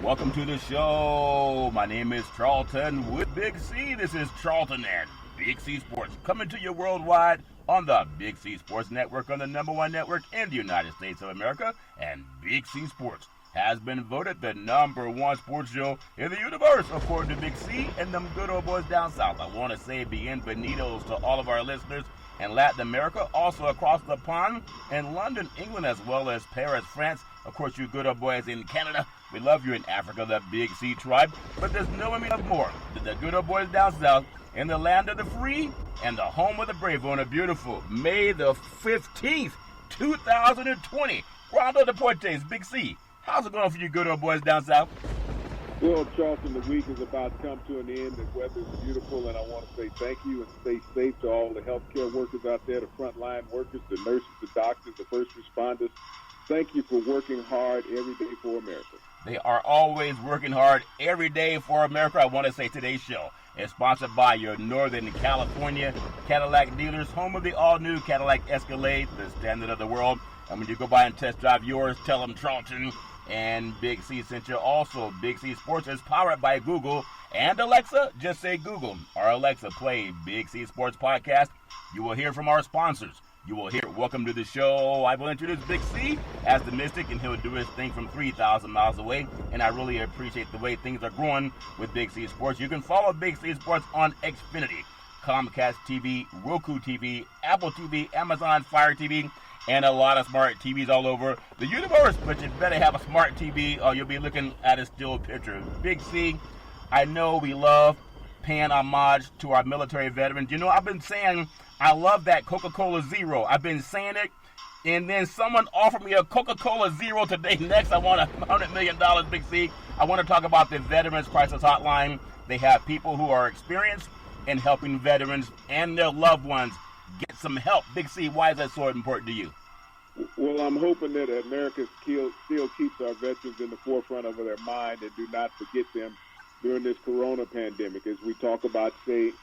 Welcome to the show. My name is Charlton with Big C. This is Charlton and Big C Sports coming to you worldwide on the Big C Sports Network, on the #1 network in the United States of America. And Big C Sports has been voted the #1 sports show in the universe, according to Big C and them good old boys down south. I want to say bienvenidos to all of our listeners in Latin America, also across the pond in London, England, as well as Paris, France. Of course, you good old boys in Canada. We love you in Africa, the Big C tribe. But there's no one we love more than the good old boys down south in the land of the free and the home of the brave on a beautiful May the 15th, 2020. Rondo Deportes, Big C. How's it going for you good old boys down south? Well, Charlton, the week is about to come to an end. The weather is beautiful, and I want to say thank you and stay safe to all the healthcare workers out there, the frontline workers, the nurses, the doctors, the first responders. Thank you for working hard every day for America. They are always working hard every day for America. I want to say today's show is sponsored by your Northern California Cadillac dealers, home of the all-new Cadillac Escalade, the standard of the world. And when you go by and test drive yours, tell them Charlton and Big C sent you. Also, Big C Sports is powered by Google and Alexa. Just say Google or Alexa, play Big C Sports Podcast. You will hear from our sponsors. You will hear welcome to the show. I will introduce Big C as the Mystic, and he'll do his thing from 3,000 miles away. And I really appreciate the way things are growing with Big C Sports. You can follow Big C Sports on Xfinity, Comcast TV, Roku TV, Apple TV, Amazon Fire TV, and a lot of smart TVs all over the universe. But you better have a smart TV or you'll be looking at a still picture. Big C, I know we love paying homage to our military veterans. You know, I've been saying I love that Coca-Cola Zero. I've been saying it, and then someone offered me a Coca-Cola Zero today. Next, I want $100 million, Big C. I want to talk about the Veterans Crisis Hotline. They have people who are experienced in helping veterans and their loved ones get some help. Big C, why is that so important to you? Well, I'm hoping that America still keeps our veterans in the forefront of their mind and do not forget them during this corona pandemic. As we talk about staying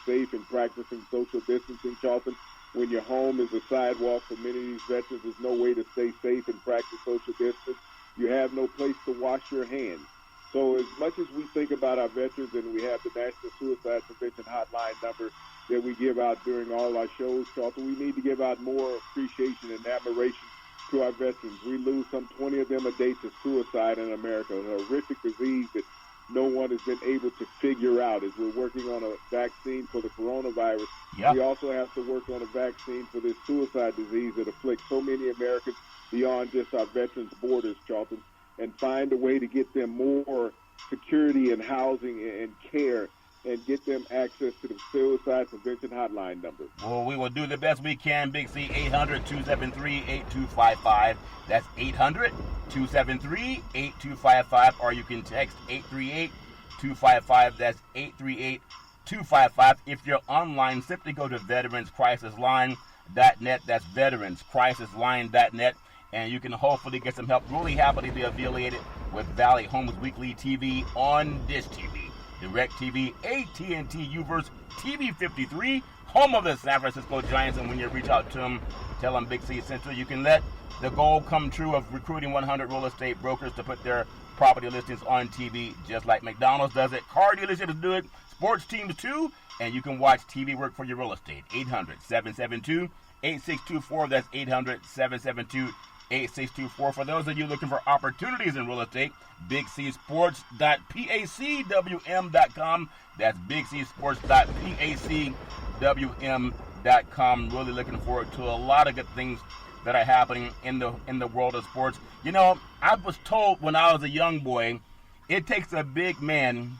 safe and practicing social distancing, Charlton, when your home is a sidewalk for many of these veterans, there's no way to stay safe and practice social distance. You have no place to wash your hands. So as much as we think about our veterans, and we have the National Suicide Prevention Hotline number that we give out during all our shows, Charlton, we need to give out more appreciation and admiration to our veterans. We lose some 20 of them a day to suicide in America, a horrific disease that no one has been able to figure out. As we're working on a vaccine for the coronavirus, we also have to work on a vaccine for this suicide disease that afflicts so many Americans beyond just our veterans' borders, Charlton, and find a way to get them more security and housing and care and get them access to the suicide prevention hotline number. Well, we will do the best we can, Big C. 800-273-8255. That's 800-273-8255. Or you can text 838-255. That's 838-255. If you're online, simply go to veteranscrisisline.net. That's veteranscrisisline.net. And you can hopefully get some help. Really happy to be affiliated with Valley Homes Weekly TV on Dish TV, DirecTV, AT&T Uverse, TV 53, home of the San Francisco Giants. And when you reach out to them, tell them Big C Central. You can let the goal come true of recruiting 100 real estate brokers to put their property listings on TV, just like McDonald's does it. Car dealerships do it. Sports teams too. And you can watch TV work for your real estate. 800-772-8624. That's 800-772-8624. For those of you looking for opportunities in real estate, BigCsports.pacwm.com. That's BigCsports.pacwm.com. Really looking forward to a lot of good things that are happening in the world of sports. You know, I was told when I was a young boy, it takes a big man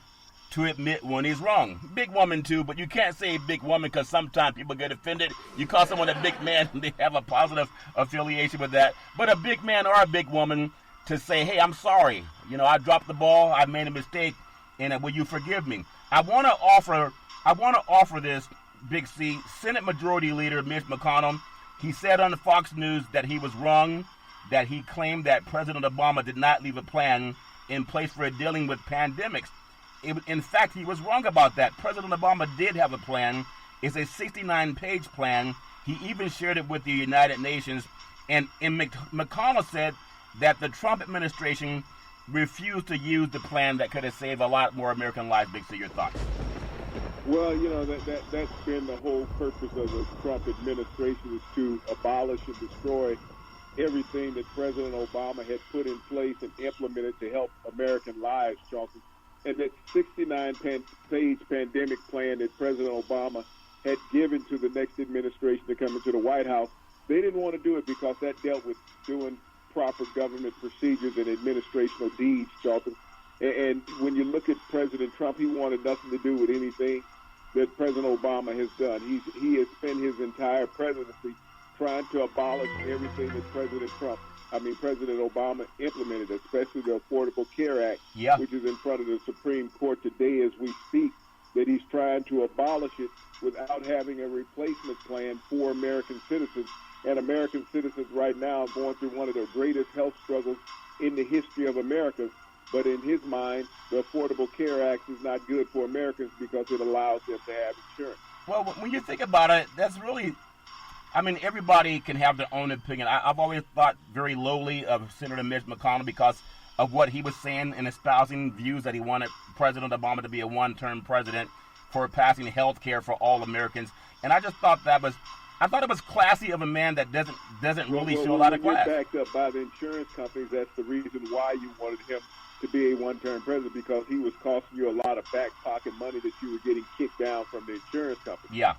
to admit when he's wrong. Big woman too, but you can't say big woman because sometimes people get offended. You call someone a big man and they have a positive affiliation with that. But a big man or a big woman to say, hey, I'm sorry. You know, I dropped the ball. I made a mistake. And will you forgive me? I want to offer this, Big C. Senate Majority Leader Mitch McConnell. He said on the Fox News that he was wrong, that he claimed that President Obama did not leave a plan in place for dealing with pandemics. In fact, he was wrong about that. President Obama did have a plan. It's a 69-page plan. He even shared it with the United Nations. And McConnell said that the Trump administration refused to use the plan that could have saved a lot more American lives. Big C, your thoughts? Well, that's been the whole purpose of the Trump administration, is to abolish and destroy everything that President Obama had put in place and implemented to help American lives, Charlton. And that 69-page pandemic plan that President Obama had given to the next administration to come into the White House, they didn't want to do it because that dealt with doing proper government procedures and administrative deeds, Charlton. And when you look at President Trump, he wanted nothing to do with anything that President Obama has done. He has spent his entire presidency trying to abolish everything that President Obama implemented, especially the Affordable Care Act, which is in front of the Supreme Court today as we speak, that he's trying to abolish it without having a replacement plan for American citizens. And American citizens right now are going through one of the greatest health struggles in the history of America. But in his mind, the Affordable Care Act is not good for Americans because it allows them to have insurance. Well, when you think about it, that's really, everybody can have their own opinion. I've always thought very lowly of Senator Mitch McConnell because of what he was saying and espousing views that he wanted President Obama to be a one-term president for passing health care for all Americans. And I just thought it was classy of a man that doesn't really show a lot of class. You're backed up by the insurance companies. That's the reason why you wanted him to be a one-term president, because he was costing you a lot of back pocket money that you were getting kicked down from the insurance company. Yeah.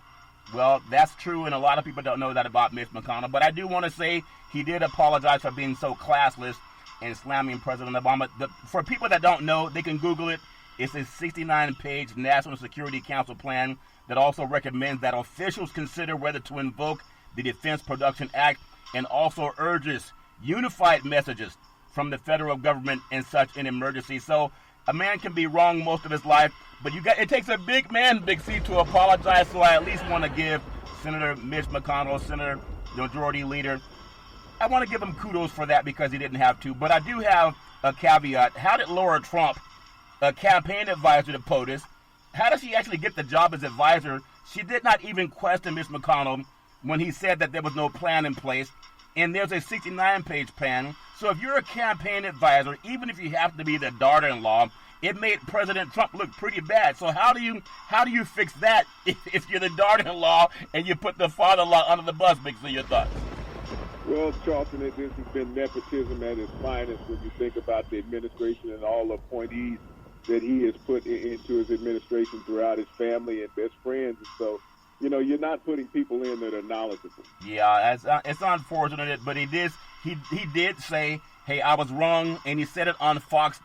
Well, that's true, and a lot of people don't know that about Mitch McConnell. But I do want to say he did apologize for being so classless and slamming President Obama. For people that don't know, they can Google it. It's a 69-page National Security Council plan that also recommends that officials consider whether to invoke the Defense Production Act, and also urges unified messages from the federal government in such an emergency. So a man can be wrong most of his life, but it takes a big man, Big C, to apologize. So I at least want to give Senator Mitch McConnell, Senator, the Majority Leader, I want to give him kudos for that because he didn't have to. But I do have a caveat. How did Laura Trump, a campaign advisor to POTUS, how does she actually get the job as advisor? She did not even question Mitch McConnell when he said that there was no plan in place. And there's a 69-page plan. So if you're a campaign advisor, even if you happen to be the daughter-in-law, it made President Trump look pretty bad. So how do you fix that if you're the daughter-in-law and you put the father-in-law under the bus? Big C, your thoughts? Well, Charlton, this has been nepotism at its finest when you think about the administration and all the appointees that he has put into his administration throughout his family and best friends. And so, you're not putting people in that are knowledgeable. Yeah, it's unfortunate, but he did say, hey, I was wrong, and he said it on Fox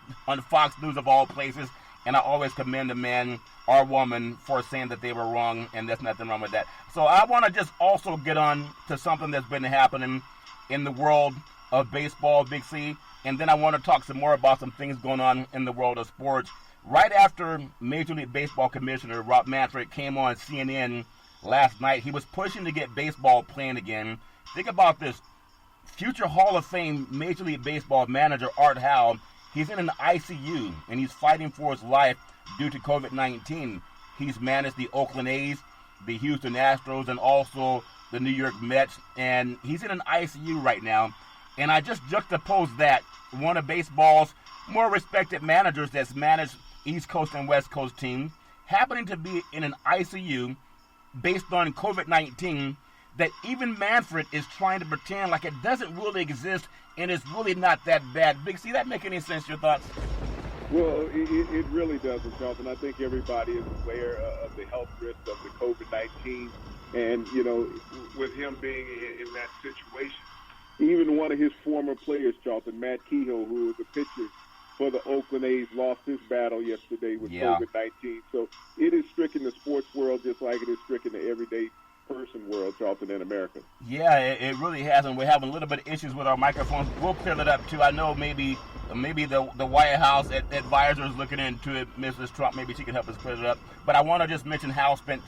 News of all places, and I always commend the man or woman for saying that they were wrong, and there's nothing wrong with that. So I want to just also get on to something that's been happening in the world of baseball, Big C, and then I want to talk some more about some things going on in the world of sports. Right after Major League Baseball Commissioner Rob Manfred came on CNN last night, he was pushing to get baseball playing again. Think about this. Future Hall of Fame Major League Baseball manager Art Howe, he's in an ICU, and he's fighting for his life due to COVID-19. He's managed the Oakland A's, the Houston Astros, and also the New York Mets, and he's in an ICU right now. And I just juxtapose that, one of baseball's more respected managers that's managed East Coast and West Coast teams, happening to be in an ICU based on COVID-19, that even Manfred is trying to pretend like it doesn't really exist and it's really not that bad. Big C, that make any sense, your thoughts? Well, it really doesn't, Charlton. I think everybody is aware of the health risks of the COVID-19. And, with him being in that situation, even one of his former players, Charlton, Matt Kehoe, who was a pitcher for the Oakland A's, lost his battle yesterday with COVID-19. So it is stricken the sports world just like it is stricken the everyday person world, Charlton, in America. Yeah, it really has, and we're having a little bit of issues with our microphones. We'll clear that up, too. I know maybe the White House advisor is looking into it, Mrs. Trump. Maybe she can help us clear it up. But I want to just mention Howe spent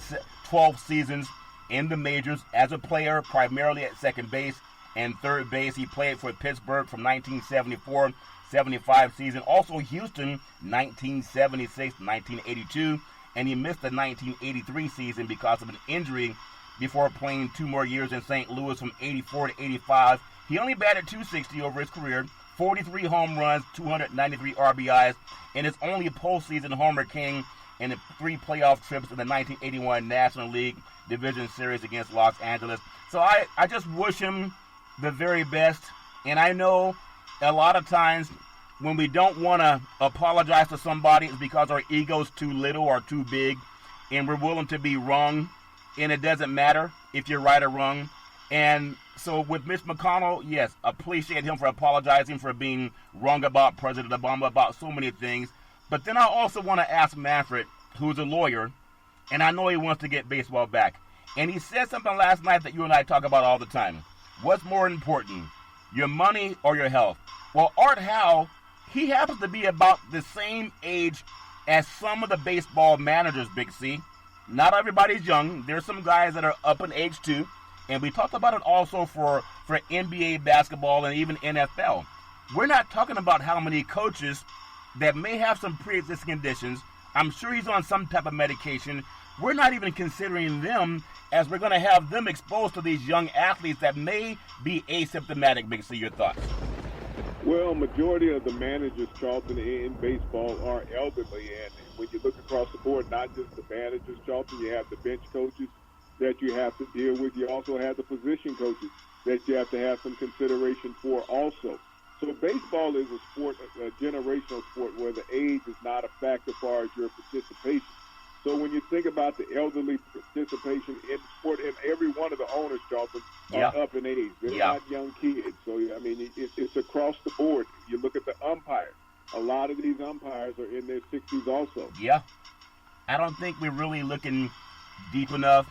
12 seasons in the majors as a player, primarily at second base and third base. He played for Pittsburgh from 1974-75 season. Also Houston, 1976-1982. And he missed the 1983 season because of an injury before playing 2 more years in St. Louis from 84 to 85. He only batted .260 over his career, 43 home runs, 293 RBIs, and his only postseason homer came in the 3 playoff trips in the 1981 National League Division Series against Los Angeles. So I just wish him the very best. And I know a lot of times when we don't want to apologize to somebody, it's because our ego's too little or too big, and we're willing to be wrong, and it doesn't matter if you're right or wrong. And so with Mitch McConnell, yes, appreciate him for apologizing for being wrong about President Obama, about so many things. But then I also want to ask Manfred, who's a lawyer, and I know he wants to get baseball back. And he said something last night that you and I talk about all the time. What's more important, your money or your health? Well, Art Howe, he happens to be about the same age as some of the baseball managers, Big C. Not everybody's young. There's some guys that are up in age too. And we talked about it also for NBA basketball and even NFL. We're not talking about how many coaches that may have some pre-existing conditions. I'm sure he's on some type of medication. We're not even considering them, as we're going to have them exposed to these young athletes that may be asymptomatic. Big C, your thoughts? Well, majority of the managers, Charlton, in baseball are elderly. And when you look across the board, not just the managers, Charlton, you have the bench coaches that you have to deal with. You also have the position coaches that you have to have some consideration for also. So baseball is a sport, a generational sport, where the age is not a factor as far as your participation. So when you think about the elderly participation in sport, and every one of the owners, Charlton, are up in age. They're not young kids. So, I mean, it's across the board. You look at the umpires. A lot of these umpires are in their 60s also. Yeah. I don't think we're really looking deep enough.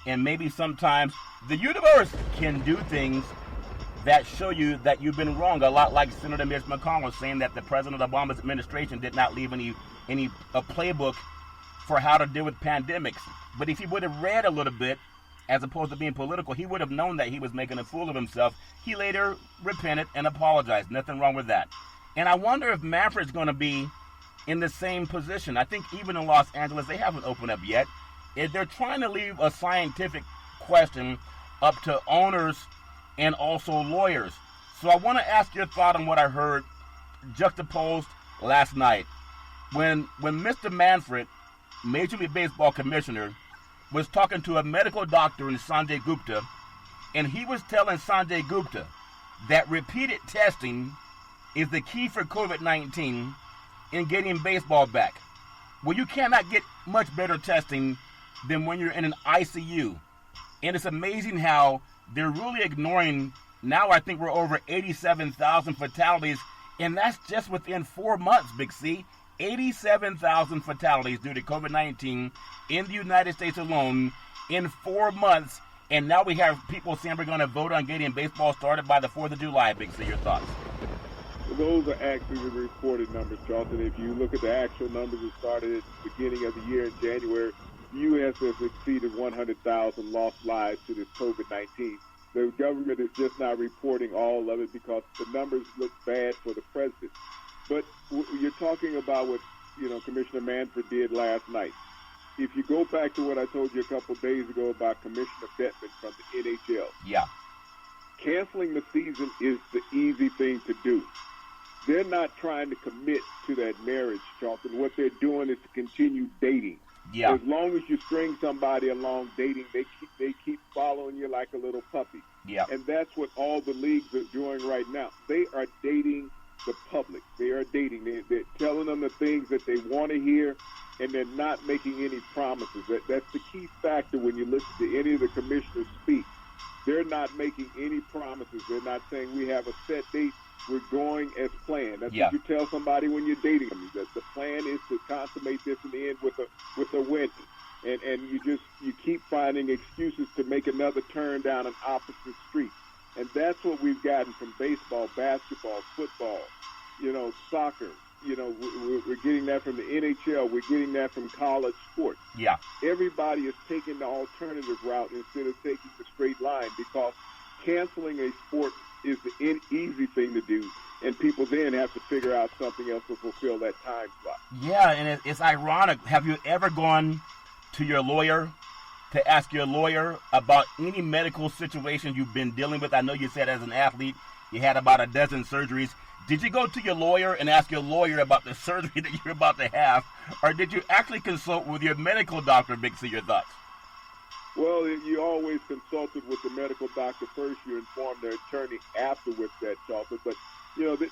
And maybe sometimes the universe can do things that show you that you've been wrong. A lot like Senator Mitch McConnell saying that the President Obama's administration did not leave any playbook for how to deal with pandemics. But if he would have read a little bit, as opposed to being political, he would have known that he was making a fool of himself. He later repented and apologized. Nothing wrong with that. And I wonder if Manfred's going to be in the same position. I think even in Los Angeles, they haven't opened up yet. They're trying to leave a scientific question up to owners and also lawyers. So I want to ask your thought on what I heard juxtaposed last night. When Mr. Manfred, Major League Baseball commissioner, was talking to a medical doctor in Sanjay Gupta, and he was telling Sanjay Gupta that repeated testing is the key for COVID-19 in getting baseball back. Well, you cannot get much better testing than when you're in an ICU. And it's amazing how they're really ignoring, now I think we're over 87,000 fatalities, and that's just within 4 months, Big C. 87,000 fatalities due to COVID-19 in the United States alone in 4 months. And now we have people saying we're going to vote on getting baseball started by the 4th of July, Big C. Your thoughts? Those are actually the reported numbers, Charlton. If you look at the actual numbers that started at the beginning of the year in January, the U.S. has exceeded 100,000 lost lives to this COVID-19. The government is just not reporting all of it because the numbers look bad for the president. But you're talking about what, Commissioner Manfred did last night. If you go back to what I told you a couple of days ago about Commissioner Bettman from the NHL. Yeah. Canceling the season is the easy thing to do. They're not trying to commit to that marriage, Charlton. What they're doing is to continue dating. Yeah. As long as you string somebody along dating, they keep following you like a little puppy. Yeah. And that's what all the leagues are doing right now. They are dating the public. They are dating. They're telling them the things that they want to hear, and they're not making any promises. That's the key factor when you listen to any of the commissioners speak. They're not making any promises. They're not saying we have a set date. We're going as planned. That's what you tell somebody when you're dating them. That the plan is to consummate this in the end with a wedding. And you keep finding excuses to make another turn down an opposite street. And that's what we've gotten from baseball, basketball, football, soccer. We're getting that from the NHL. We're getting that from college sports. Yeah. Everybody is taking the alternative route instead of taking the straight line, because canceling a sport is the easy thing to do, and people then have to figure out something else to fulfill that time slot. Yeah, and it's ironic. Have you ever gone to your lawyer to ask your lawyer about any medical situation you've been dealing with? I know you said as an athlete you had about a dozen surgeries. Did you go to your lawyer and ask your lawyer about the surgery that you're about to have, or did you actually consult with your medical doctor, Big C, your thoughts? Well, you always consulted with the medical doctor first. You informed their attorney afterwards that, Charlton. But,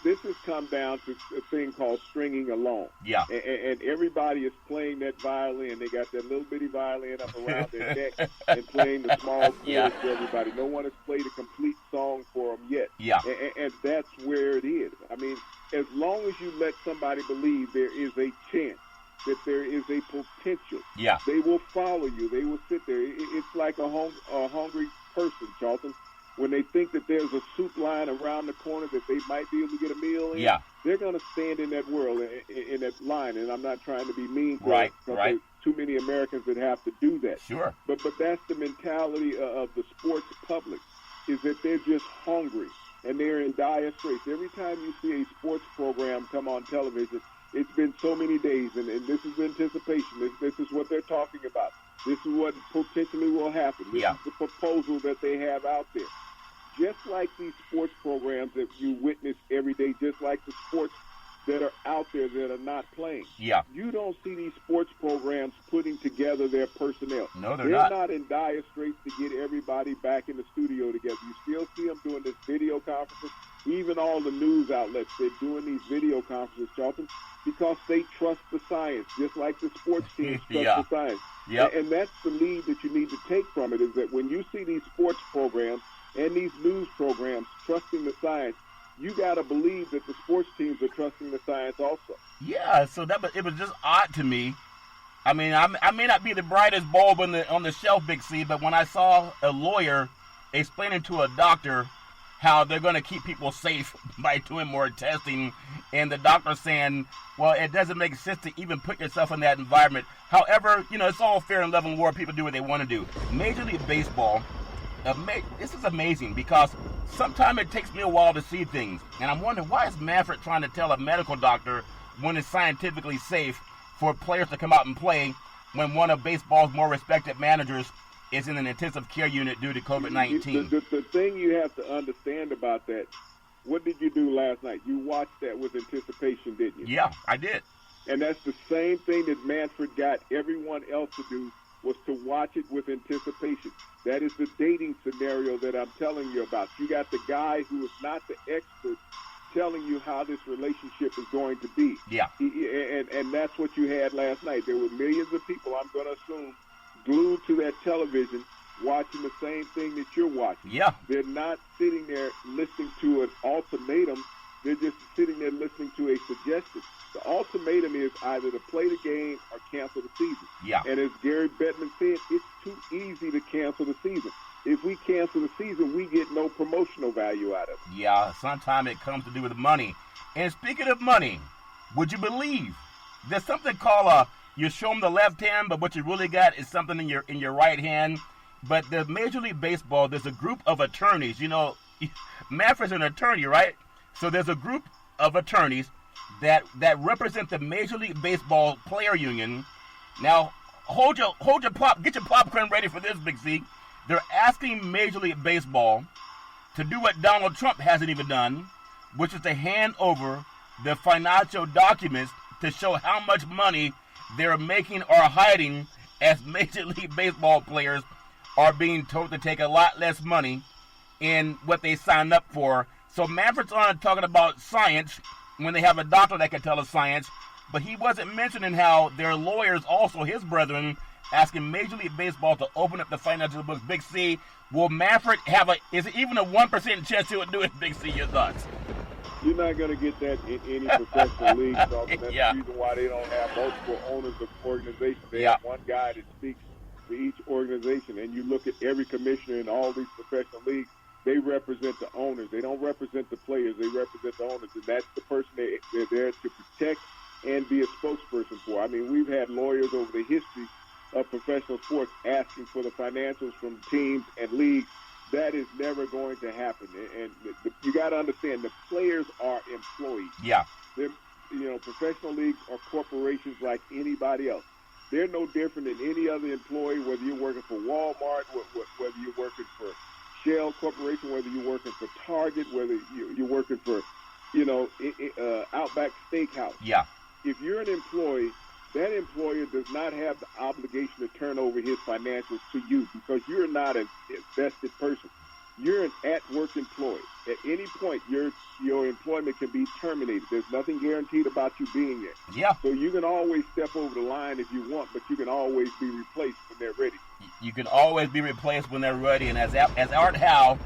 this has come down to a thing called stringing along. Yeah. And everybody is playing that violin. They got that little bitty violin up around their neck and playing the small chords for everybody. No one has played a complete song for them yet. Yeah. And that's where it is. I mean, as long as you let somebody believe there is a chance, that there is a potential, they will follow you. They will sit there. It's like a hungry person, Charlton. When they think that there's a soup line around the corner that they might be able to get a meal in, they're going to stand in that world, in that line. And I'm not trying to be mean, right. There's too many Americans that have to do that. Sure. But that's the mentality of the sports public, is that they're just hungry and they're in dire straits. Every time you see a sports program come on television, it's been so many days, and this is anticipation. This is what they're talking about. This is what potentially will happen. This is the proposal that they have out there. Just like these sports programs that you witness every day, just like the sports that are out there that are not playing. Yeah. You don't see these sports programs putting together their personnel. No, they're not. not. They're not in dire straits to get everybody back in the studio together. You still see them doing this video conferences. Even all the news outlets, they're doing these video conferences, Charlton, because they trust the science, just like the sports teams trust the science. Yep. And that's the lead that you need to take from it, is that when you see these sports programs and these news programs trusting the science, you got to believe that the sports teams are trusting the science also. Yeah, so it was just odd to me. I mean, I may not be the brightest bulb on the shelf, Big C, but when I saw a lawyer explaining to a doctor how they're going to keep people safe by doing more testing, and the doctor saying, well, it doesn't make sense to even put yourself in that environment. However, it's all fair and level in war. People do what they want to do. Major League Baseball, this is amazing because sometimes it takes me a while to see things. And I'm wondering, why is Manfred trying to tell a medical doctor when it's scientifically safe for players to come out and play when one of baseball's more respected managers is in an intensive care unit due to COVID-19? The thing you have to understand about that, what did you do last night? You watched that with anticipation, didn't you? Yeah, I did. And that's the same thing that Manfred got everyone else to do, was to watch it with anticipation. That is the dating scenario that I'm telling you about. You got the guy who is not the expert telling you how this relationship is going to be. Yeah. And that's what you had last night. There were millions of people, I'm going to assume, glued to that television watching the same thing that you're watching. Yeah. They're not sitting there listening to an ultimatum. They're just sitting there listening to a suggestion. The ultimatum is either to play the game or cancel the season. Yeah. And as Gary Bettman said, it's too easy to cancel the season. If we cancel the season, we get no promotional value out of it. Yeah, sometimes it comes to do with money. And speaking of money, would you believe there's something called you show them the left hand, but what you really got is something in your right hand. But the Major League Baseball, there's a group of attorneys. Manfred's an attorney, right? So there's a group of attorneys that represent the Major League Baseball player union. Now, get your popcorn ready for this, Big C. They're asking Major League Baseball to do what Donald Trump hasn't even done, which is to hand over the financial documents to show how much money they're making or hiding, as Major League Baseball players are being told to take a lot less money in what they signed up for. So Manfred's on talking about science when they have a doctor that can tell us science, but he wasn't mentioning how their lawyers, also his brethren, asking Major League Baseball to open up the financial books. Big C, will Manfred is it even a 1% chance he would do it, Big C? Your thoughts? You're not going to get that in any professional league. So that's the reason why they don't have multiple owners of organizations. They have one guy that speaks for each organization. And you look at every commissioner in all these professional leagues, they represent the owners. They don't represent the players. They represent the owners. And that's the person they're there to protect and be a spokesperson for. I mean, we've had lawyers over the history of professional sports asking for the financials from teams and leagues. That is never going to happen. And you got to understand, the players are employees. Yeah. Professional leagues are corporations like anybody else. They're no different than any other employee, whether you're working for Walmart, whether you're working for Shell Corporation, whether you're working for Target, whether you're working for Outback Steakhouse. Yeah. If you're an employee, that employer does not have the obligation to turn over his financials to you because you're not an invested person. You're an at-work employee. At any point, your employment can be terminated. There's nothing guaranteed about you being there. Yeah. So you can always step over the line if you want, but you can always be replaced when they're ready. You can always be replaced when they're ready. And as Art Howe,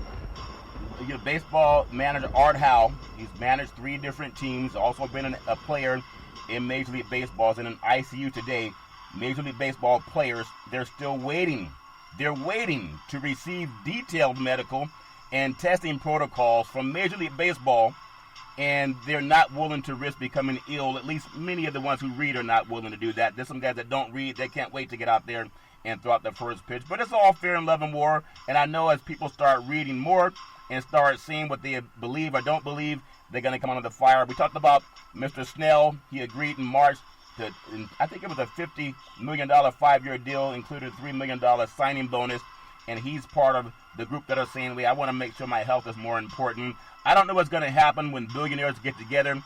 baseball manager Art Howe, he's managed 3 different teams, also been a player in Major League Baseball, and in ICU today. Major League Baseball players, they're still waiting. They're waiting to receive detailed medical and testing protocols from Major League Baseball, and they're not willing to risk becoming ill. At least many of the ones who read are not willing to do that. There's some guys that don't read. They can't wait to get out there and throw out the first pitch. But it's all fair in love and war, and I know as people start reading more and start seeing what they believe or don't believe, they're going to come under the fire. We talked about Mr. Snell. He agreed in March to, I think it was a $50 million 5-year deal, included a $3 million signing bonus, and he's part of the group that are saying, I want to make sure my health is more important. I don't know what's going to happen when billionaires get together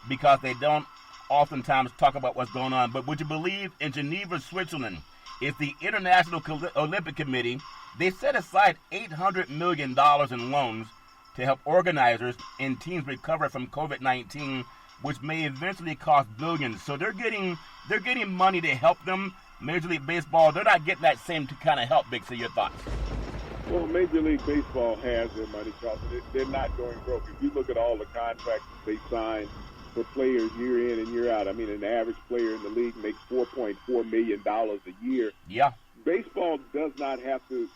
because they don't oftentimes talk about what's going on. But would you believe in Geneva, Switzerland, it's the International Olympic Committee, they set aside $800 million in loans to help organizers and teams recover from COVID-19, which may eventually cost billions. So they're getting money to help them. Major League Baseball, they're not getting that same kind of help, Big C. Your thoughts? Well, Major League Baseball has their money, Charlton. They're not going broke. If you look at all the contracts they sign for players year in and year out, I mean, an average player in the league makes $4.4 million a year. Yeah. Baseball does not have to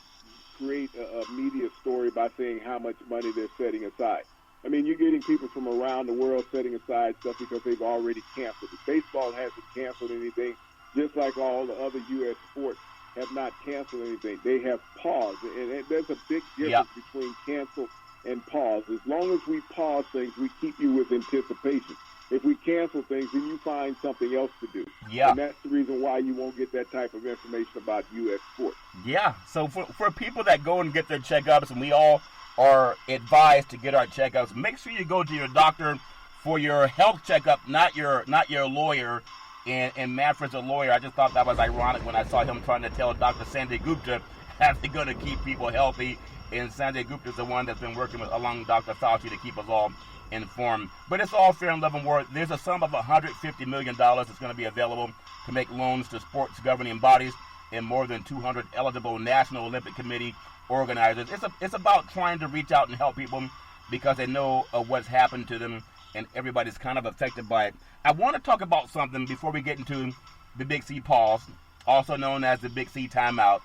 create a media story by saying how much money they're setting aside. I mean, you're getting people from around the world setting aside stuff because they've already canceled it. Baseball hasn't canceled anything, just like all the other U.S. sports have not canceled anything. They have paused, and there's a big difference between cancel and pause. As long as we pause things, we keep you with anticipation. If we cancel things, then you find something else to do. Yeah. And that's the reason why you won't get that type of information about U.S. sports. Yeah. So for people that go and get their checkups, and we all are advised to get our checkups, make sure you go to your doctor for your health checkup, not your lawyer. And Manfred's a lawyer. I just thought that was ironic when I saw him trying to tell Dr. Sanjay Gupta how they're going to keep people healthy. And Sanjay Gupta is the one that's been working along Dr. Fauci to keep us all informed. But it's all fair and love and war. There's a sum of $150 million that's going to be available to make loans to sports governing bodies and more than 200 eligible National Olympic Committee organizers. It's about trying to reach out and help people because they know of what's happened to them, and everybody's kind of affected by it. I want to talk about something before we get into the Big C pause, also known as the Big C timeout.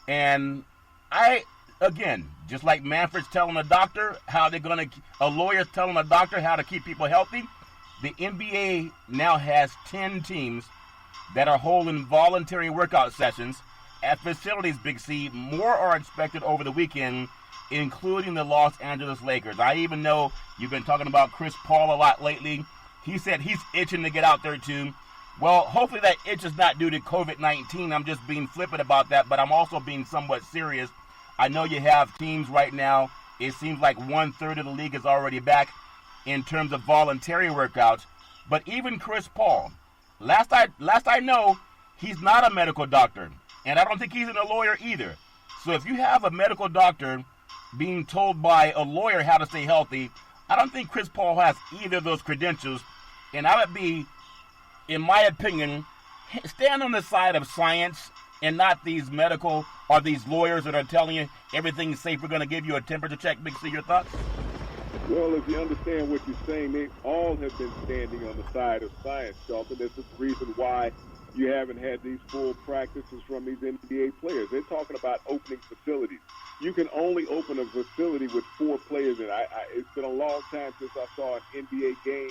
And again, just like Manfred's telling a doctor a lawyer's telling a doctor how to keep people healthy, the NBA now has 10 teams that are holding voluntary workout sessions at facilities, Big C. More are expected over the weekend, including the Los Angeles Lakers. I even know you've been talking about Chris Paul a lot lately. He said he's itching to get out there too. Well, hopefully that itch is not due to COVID-19. I'm just being flippant about that, but I'm also being somewhat serious. I know you have teams right now. It seems like 1/3 of the league is already back in terms of voluntary workouts. But even Chris Paul, last I know, he's not a medical doctor, and I don't think he's a lawyer either. So if you have a medical doctor being told by a lawyer how to stay healthy, I don't think Chris Paul has either of those credentials. And I would be, in my opinion, stand on the side of science and not these medical or these lawyers that are telling you everything's safe. We're going to give you a temperature check. Big C, your thoughts? Well, if you understand what you're saying, they all have been standing on the side of science, Shelton. This is the reason why you haven't had these full practices from these NBA players. They're talking about opening facilities. You can only open a facility with 4 players in. It's been a long time since I saw an NBA game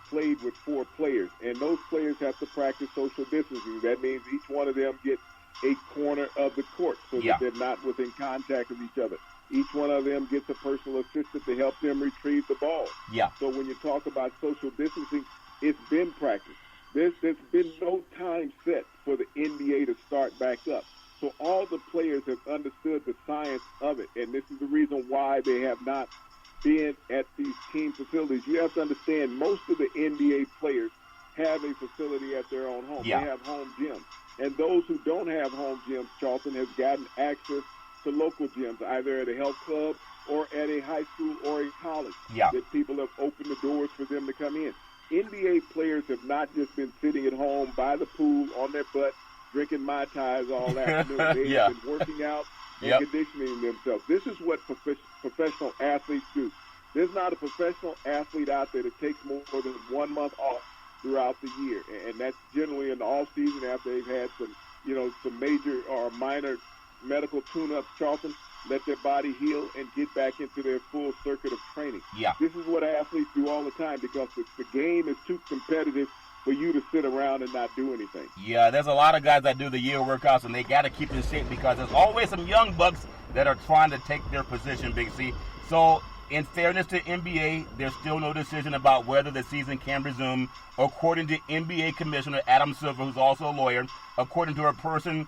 played with 4 players, and those players have to practice social distancing. That means each one of them gets a corner of the court so that they're not within contact of each other. Each one of them gets a personal assistant to help them retrieve the ball. Yeah. So when you talk about social distancing, it's been practiced. There's been no time set for the NBA to start back up. So all the players have understood the science of it, and this is the reason why they have not being at these team facilities, you have to understand most of the NBA players have a facility at their own home. Yeah. They have home gyms. And those who don't have home gyms, Charlton, has gotten access to local gyms, either at a health club or at a high school or a college. Yeah. That people have opened the doors for them to come in. NBA players have not just been sitting at home by the pool on their butt, drinking Mai Tais all afternoon. They Yeah. have been working out and Yep. conditioning themselves. This is what professional athletes do. There's not a professional athlete out there that takes more than 1 month off throughout the year, and that's generally in the off season after they've had some major or minor medical tune-ups, Charlton, let their body heal and get back into their full circuit of training. Yeah. This is what athletes do all the time because the game is too competitive for you to sit around and not do anything. Yeah, there's a lot of guys that do the year workouts, and they got to keep in shape because there's always some young bucks that are trying to take their position, Big C. So, in fairness to NBA, there's still no decision about whether the season can resume. According to NBA Commissioner Adam Silver, who's also a lawyer, according to a person,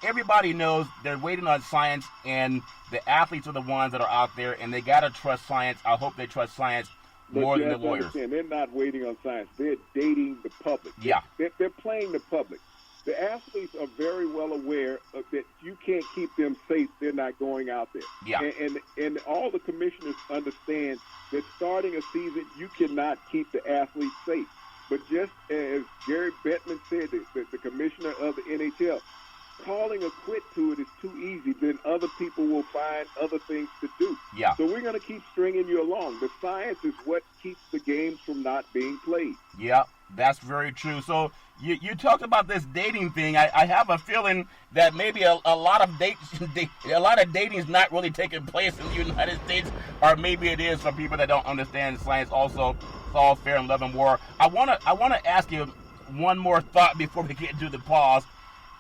everybody knows they're waiting on science, and the athletes are the ones that are out there, and they got to trust science. I hope they trust science more than the lawyers. Understand, they're not waiting on science. They're dating the public. Yeah. They're playing the public. The athletes are very well aware that you can't keep them safe. They're not going out there. Yeah. And all the commissioners understand that starting a season, you cannot keep the athletes safe. But just as Gary Bettman said, the commissioner of the NHL, calling a quit to it is too easy. Then other people will find other things to do. Yeah. So we're going to keep stringing you along. The science is what keeps the games from not being played. Yeah, that's very true. So you talked about this dating thing. I have a feeling that maybe a lot of dating is not really taking place in the United States, or maybe it is for people that don't understand science. Also, it's all fair in love and war. I wanna ask you one more thought before we get to the pause.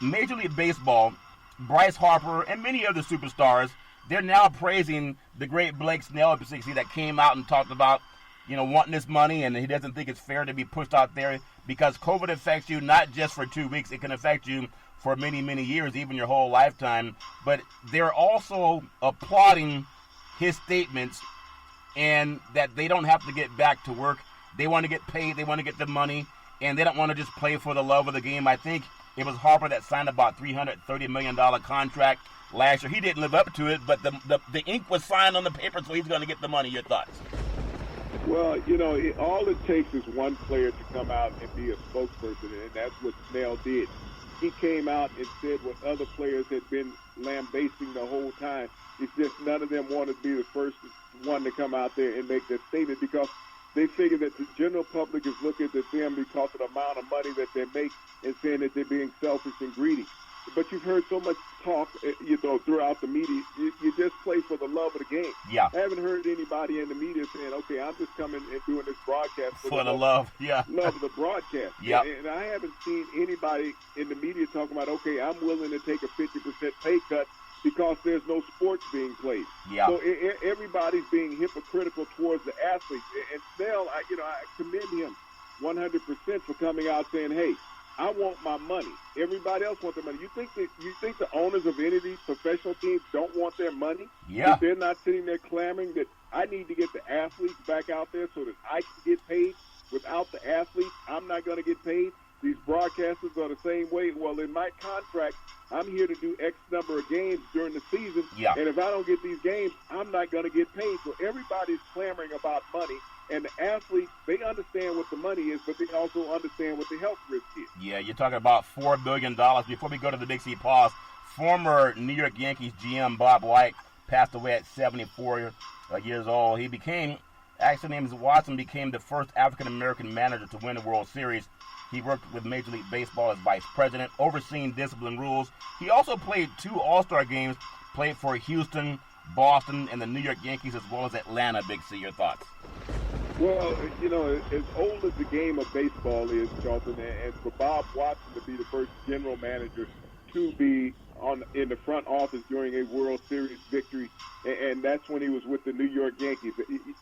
Major League Baseball, Bryce Harper, and many other superstars, they're now praising the great Blake Snell that came out and talked about, wanting this money, and he doesn't think it's fair to be pushed out there because COVID affects you not just for 2 weeks, it can affect you for many, many years, even your whole lifetime. But they're also applauding his statements and that they don't have to get back to work. They want to get paid, they want to get the money, and they don't want to just play for the love of the game. I think it was Harper that signed about $330 million contract last year. He didn't live up to it, but the ink was signed on the paper, so he's going to get the money. Your thoughts? Well, all it takes is one player to come out and be a spokesperson, and that's what Snell did. He came out and said what other players had been lambasting the whole time. It's just none of them wanted to be the first one to come out there and make that statement because they figure that the general public is looking at them because of the amount of money that they make and saying that they're being selfish and greedy. But you've heard so much talk, throughout the media. You just play for the love of the game. Yeah. I haven't heard anybody in the media saying, okay, I'm just coming and doing this broadcast for the love. Yeah. Love of the broadcast. Yeah. And I haven't seen anybody in the media talking about, okay, I'm willing to take a 50% pay cut because there's no sports being played. Yeah. So everybody's being hypocritical towards the athletes. And Snell, I commend him 100% for coming out saying, hey, I want my money. Everybody else wants their money. You think the owners of any of these professional teams don't want their money? Yeah. If they're not sitting there clamoring that I need to get the athletes back out there so that I can get paid. Without the athletes, I'm not going to get paid. These broadcasters are the same way. Well, in my contract, I'm here to do X number of games during the season. Yeah. And if I don't get these games, I'm not going to get paid. So everybody's clamoring about money. And the athletes, they understand what the money is, but they also understand what the health risk is. Yeah, you're talking about $4 billion. Before we go to the Big C pause, former New York Yankees GM Bob White passed away at 74 years old. He became, actually named Watson, became the first African-American manager to win a World Series. He worked with Major League Baseball as vice president, overseeing discipline rules. He also played 2 All-Star games, played for Houston, Boston, and the New York Yankees, as well as Atlanta. Big C, your thoughts? Well, as old as the game of baseball is, Charlton, and for Bob Watson to be the first general manager to be in the front office during a World Series victory, and that's when he was with the New York Yankees.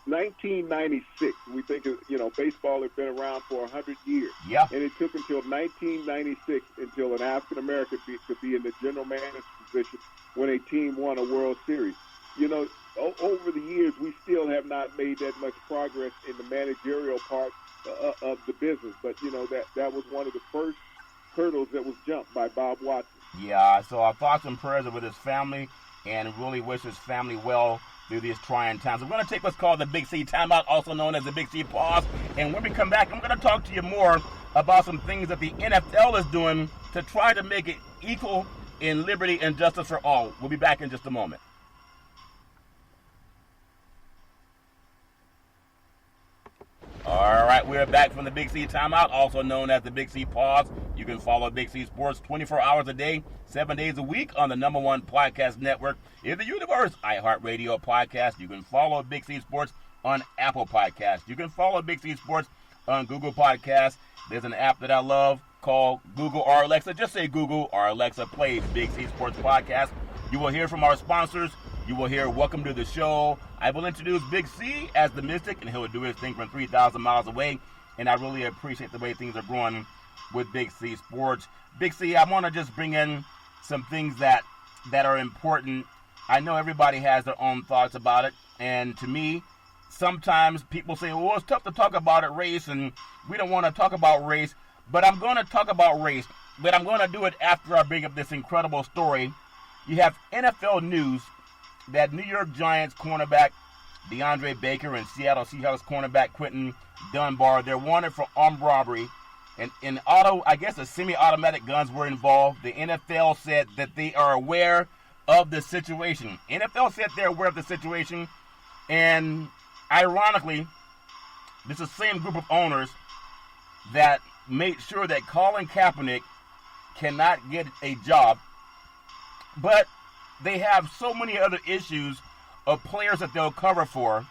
1996, we think, baseball had been around for 100 years. Yeah. And it took until 1996 until an African-American could be in the general manager's position when a team won a World Series. over the years, we still have not made that much progress in the managerial part of the business. But, that was one of the first hurdles that was jumped by Bob Watson. Yeah, so our thoughts and prayers are with his family, and really wish his family well through these trying times. We're going to take what's called the Big C Timeout, also known as the Big C Pause. And when we come back, I'm going to talk to you more about some things that the NFL is doing to try to make it equal in liberty and justice for all. We'll be back in just a moment. All right, we're back from the Big C Timeout, also known as the Big C Pause. You can follow Big C Sports 24 hours a day, 7 days a week on the #1 podcast network in the universe, iHeartRadio podcast. You can follow Big C Sports on Apple Podcasts. You can follow Big C Sports on Google Podcasts. There's an app that I love called Google or Alexa. Just say Google or Alexa, play Big C Sports Podcast. You will hear from our sponsors. You will hear Welcome to the Show. I will introduce Big C as the Mystic, and he'll do his thing from 3,000 miles away. And I really appreciate the way things are going with Big C Sports. Big C, I want to just bring in some things that are important. I know everybody has their own thoughts about it. And to me, sometimes people say, well, it's tough to talk about it, race, and we don't want to talk about race. But I'm going to talk about race. But I'm going to do it after I bring up this incredible story. You have NFL news that New York Giants cornerback DeAndre Baker and Seattle Seahawks cornerback Quentin Dunbar, they're wanted for armed robbery. And in the semi-automatic guns were involved. The NFL said that they are aware of the situation. NFL said they're aware of the situation. And ironically, this is the same group of owners that made sure that Colin Kaepernick cannot get a job. But they have so many other issues of players that they'll cover for.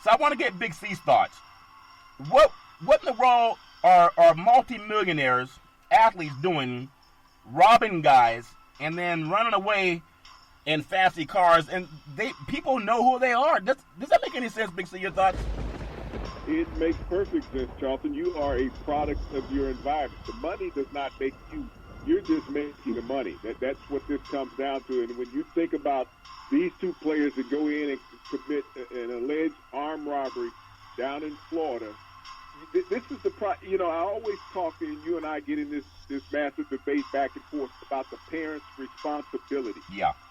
So I want to get Big C's thoughts. What in the world are multimillionaires, athletes doing, robbing guys, and then running away in fancy cars, and people know who they are? Does that make any sense, Big C? Your thoughts? It makes perfect sense, Charlton. You are a product of your environment. The money does not make you. You're just making the money. That's what this comes down to. And when you think about these two players that go in and commit an alleged armed robbery down in Florida, this is I always talk, and you and I get in this massive debate back and forth about the parents' responsibility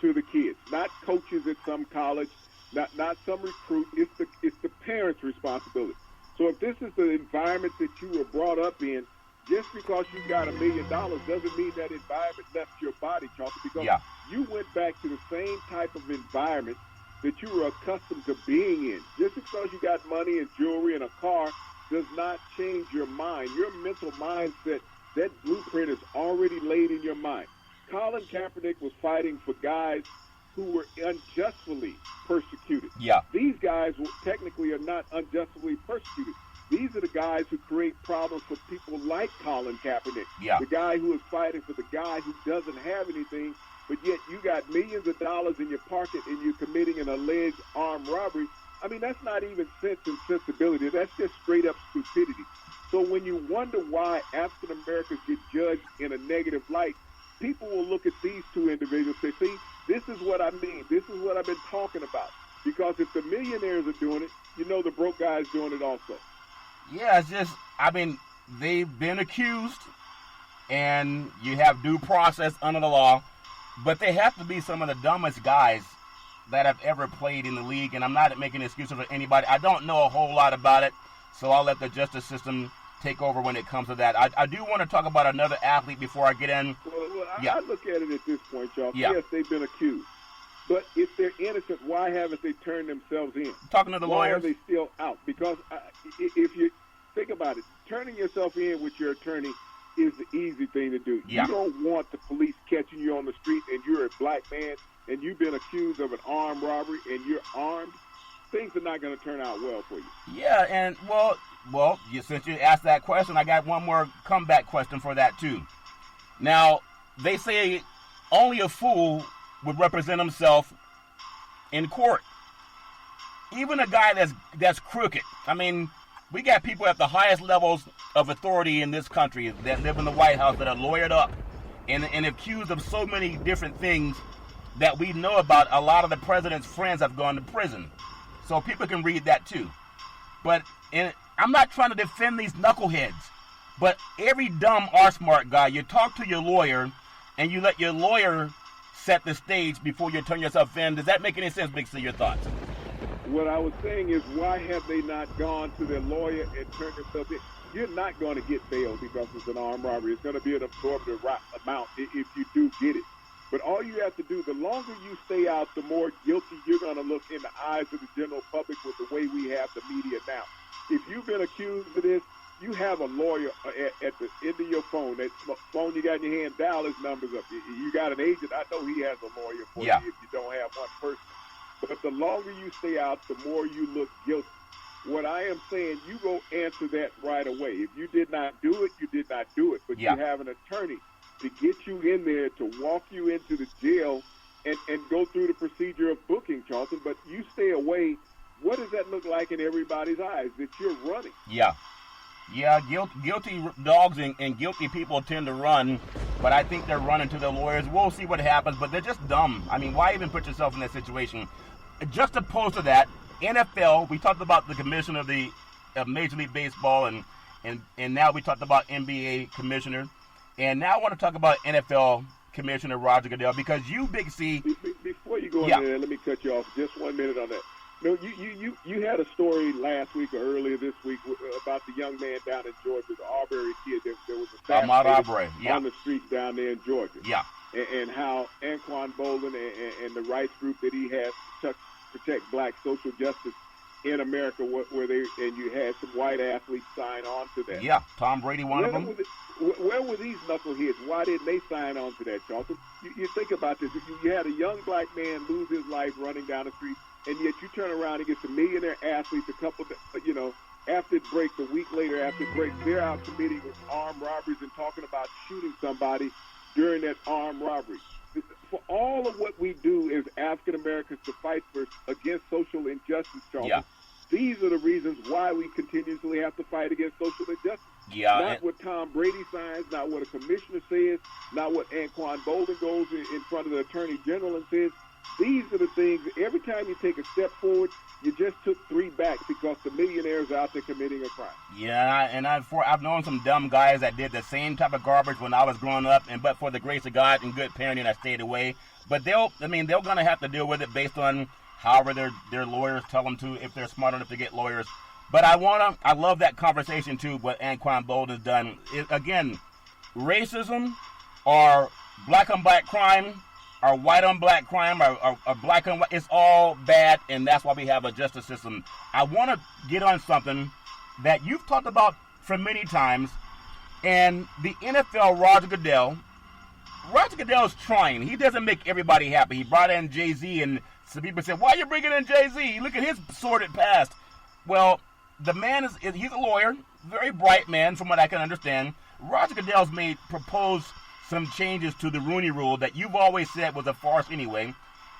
to the kids. Not coaches at some college, not some recruit. It's the parents' responsibility. So if this is the environment that you were brought up in, just because you got $1 million doesn't mean that environment left your body, Charlton, because you went back to the same type of environment that you were accustomed to being in. Just because you got money and jewelry and a car does not change your mind. Your mental mindset, that blueprint is already laid in your mind. Colin Kaepernick was fighting for guys who were unjustly persecuted. These guys technically are not unjustly persecuted. These are the guys who create problems for people like Colin Kaepernick, the guy who is fighting for the guy who doesn't have anything, but yet you got millions of dollars in your pocket and you're committing an alleged armed robbery. I mean, that's not even sense and sensibility. That's just straight up stupidity. So when you wonder why African Americans get judged in a negative light, people will look at these two individuals and say, see, this is what I mean. This is what I've been talking about. Because if the millionaires are doing it, the broke guy's doing it also. Yeah, it's just, they've been accused, and you have due process under the law, but they have to be some of the dumbest guys that have ever played in the league, and I'm not making excuses for anybody. I don't know a whole lot about it, so I'll let the justice system take over when it comes to that. I do want to talk about another athlete before I get in. Well, I look at it at this point, y'all. Yes, they've been accused. But if they're innocent, why haven't they turned themselves in? Talking to the lawyers. Why are they still out? Because if you think about it, turning yourself in with your attorney is the easy thing to do. You don't want the police catching you on the street and you're a black man and you've been accused of an armed robbery and you're armed. Things are not going to turn out well for you. Yeah, and since you asked that question, I got one more comeback question for that too. Now, they say only a fool would represent himself in court. Even a guy that's crooked. I mean, we got people at the highest levels of authority in this country that live in the White House that are lawyered up and accused of so many different things that we know about, a lot of the president's friends have gone to prison. So people can read that too. But I'm not trying to defend these knuckleheads, but every dumb R-smart guy, you talk to your lawyer and you let your lawyer set the stage before you turn yourself in. Does that make any sense, Big C? Your thoughts? What I was saying is, why have they not gone to their lawyer and turned themselves in? You're not going to get bail because it's an armed robbery. It's going to be an absorbent amount if you do get it. But all you have to do, the longer you stay out, the more guilty you're going to look in the eyes of the general public with the way we have the media now. If you've been accused of this, you have a lawyer at the end of your phone. That phone you got in your hand, dial his numbers up. You got an agent. I know he has a lawyer for you if you don't have one person. But the longer you stay out, the more you look guilty. What I am saying, you go answer that right away. If you did not do it, you did not do it. But you have an attorney to get you in there, to walk you into the jail and go through the procedure of booking, Charlton. But you stay away. What does that look like in everybody's eyes? That you're running. Yeah, guilty dogs and guilty people tend to run, but I think they're running to their lawyers. We'll see what happens, but they're just dumb. I mean, why even put yourself in that situation? Just opposed to that, NFL, we talked about the commissioner of Major League Baseball, and now we talked about NBA commissioner, and now I want to talk about NFL Commissioner Roger Goodell, because you, Big C... Before you go in there, let me cut you off just 1 minute on that. No, you had a story last week or earlier this week about the young man down in Georgia, the Arbery kid. There was a on the streets down there in Georgia. And how Anquan Boldin and the rights group that he has to protect black social justice in America, where you had some white athletes sign on to that. Yeah, Tom Brady, one of them. Where were these knuckleheads? Why didn't they sign on to that, Charlton? You think about this. You had a young black man lose his life running down the street, and yet you turn around and get some millionaire athletes after it breaks, a week later after it breaks, they're out committing armed robberies and talking about shooting somebody during that armed robbery. For all of what we do as African Americans to fight against social injustice, Charlton, these are the reasons why we continuously have to fight against social injustice. Not what Tom Brady signs, not what a commissioner says, not what Anquan Boldin goes in front of the Attorney General and says. These are the things, every time you take a step forward, you just took 3 back because the millionaires are out there committing a crime. Yeah, and I've known some dumb guys that did the same type of garbage when I was growing up, but for the grace of God and good parenting, I stayed away. But they're going to have to deal with it based on however their lawyers tell them to, if they're smart enough to get lawyers. But I love that conversation too, what Anquan Boldin has done. Again, racism or black on black crime, or white on black crime, or black on white, it's all bad, and that's why we have a justice system. I want to get on something that you've talked about for many times, and the NFL, Roger Goodell is trying. He doesn't make everybody happy. He brought in Jay-Z, and some people said, why are you bringing in Jay-Z? Look at his sordid past. Well, the man he's a lawyer, very bright man from what I can understand. Roger Goodell's proposed some changes to the Rooney Rule that you've always said was a farce anyway.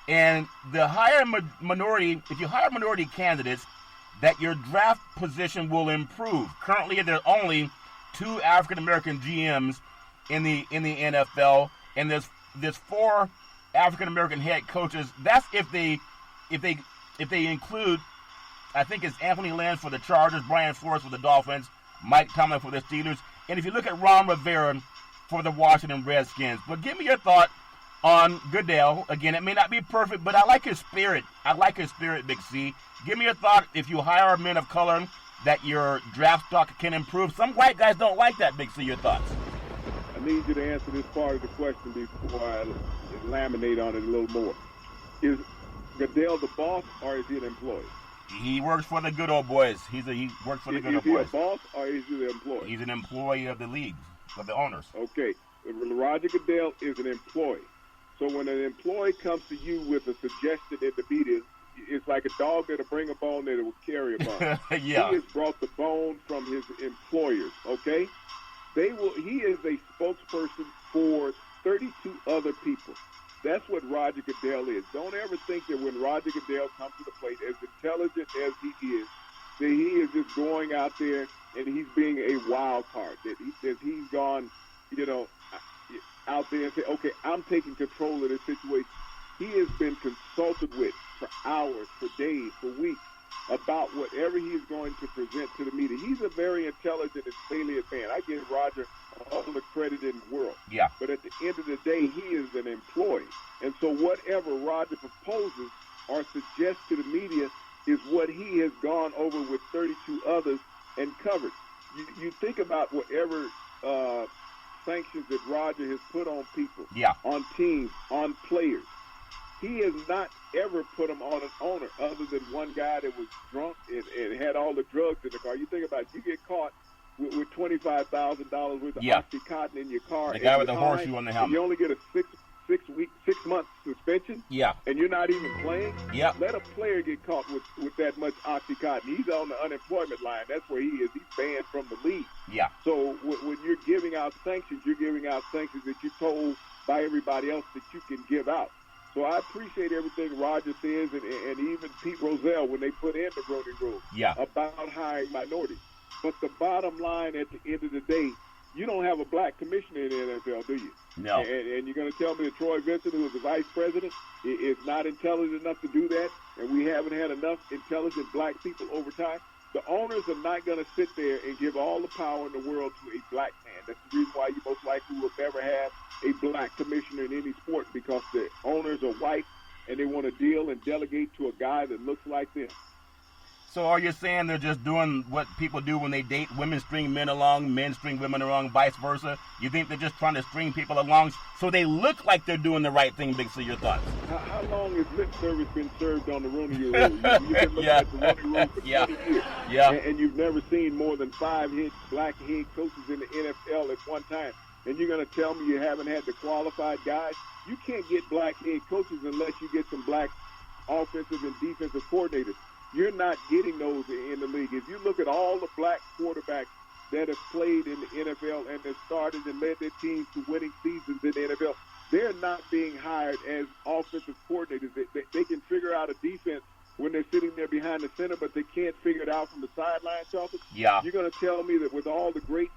And the higher minority, if you hire minority candidates, that your draft position will improve. Currently, there are only 2 African-American GMs in the NFL, and there's 4 African-American head coaches. That's if they include, I think it's Anthony Lynn for the Chargers, Brian Flores for the Dolphins, Mike Tomlin for the Steelers, and if you look at Ron Rivera for the Washington Redskins. But give me your thought on Goodell. Again, it may not be perfect, but I like his spirit. Big C. Give me your thought, if you hire men of color, that your draft stock can improve. Some white guys don't like that, Big C. Your thoughts? I need you to answer this part of the question before I laminate on it a little more. Is Goodell the boss, or is he an employee? He works for the good old boys. He works for the good old boys. Is he a boss, or is he the employee? He's an employee of the league, of the owners. Okay. Roger Goodell is an employee. So when an employee comes to you with a suggestion in the media, it's like a dog that'll bring a bone that will carry a bone. He has brought the bone from his employers, okay? He is a spokesperson for 32 other people. That's what Roger Goodell is. Don't ever think that when Roger Goodell comes to the plate, as intelligent as he is, that he is just going out there and he's being a wild card, that he's gone, out there and say, okay, I'm taking control of this situation. he has been consulted with for hours, for days, for weeks about whatever he's going to present to the media. He's a very intelligent and salient man. I give Roger all the credit in the world. Yeah. But at the end of the day, he is an employee. And so whatever Roger proposes or suggests to the media is what he has gone over with 32 others and covered. You think about whatever sanctions that Roger has put on people, on teams, on players. He has not ever put them on an owner other than one guy that was drunk and had all the drugs in the car. You think about it, you get caught with $25,000 worth of Oxycontin in your car. The guy with the horseshoe on the helmet. You only get a 6-month suspension. Yeah. And you're not even playing. Yeah. Let a player get caught with that much Oxycontin. He's on the unemployment line. That's where he is. He's banned from the league. Yeah. So when you're giving out sanctions, you're giving out sanctions that you're told by everybody else that you can give out. So I appreciate everything Roger says, and even Pete Rozelle when they put in the Rooney Rule about hiring minorities. But the bottom line at the end of the day, you don't have a black commissioner in the NFL, do you? No. And you're going to tell me that Troy Vincent, who is the vice president, is not intelligent enough to do that, and we haven't had enough intelligent black people over time? The owners are not going to sit there and give all the power in the world to a black man. That's the reason why you most likely will never have a black commissioner in any sport, because the owners are white and they want to deal and delegate to a guy that looks like them. So are you saying they're just doing what people do when they date? Women string men along, men string women along, vice versa? You think they're just trying to string people along so they look like they're doing the right thing? Big C, your thoughts? How long has lip service been served on the Rooney Rule? You've been looking at the Rooney Rule for 20 years. Yeah. And you've never seen more than 5 black head coaches in the NFL at one time. And you're going to tell me you haven't had the qualified guys? You can't get black head coaches unless you get some black offensive and defensive coordinators. You're not getting those in the league. If you look at all the black quarterbacks that have played in the NFL and have started and led their teams to winning seasons in the NFL, they're not being hired as offensive coordinators. They can figure out a defense when they're sitting there behind the center, but they can't figure it out from the sideline, Charles. Yeah. You're going to tell me that with all the great